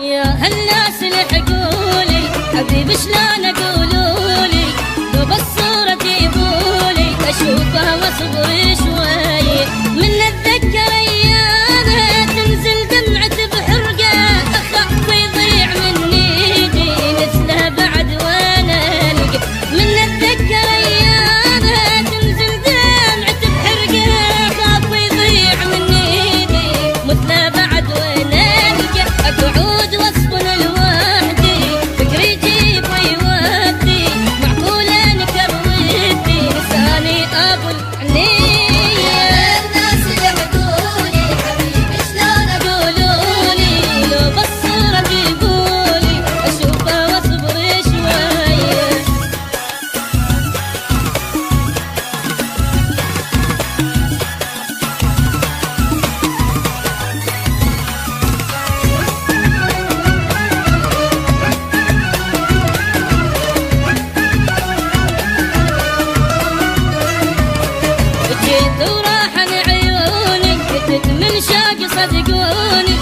يا هالناس لحقولي حبيبي شلون اقولولي لو بالصورة جيبولي اشوفها واصبر شوي من اتذكر ايامها تنزل دمعة بحرقة اخاف يضيع مني ايدي مثلها بعد وانا القى من اتذكر ايامها تنزل دمعة بحرقة اخاف يضيع مني ايدي مثلها بعد وانا القى اقعد واصبر لوحدي فكري يجيب ويودي معقول انكر ودي لساني ابو الحنين وراح عن عيونك كنت من شاق صدقوني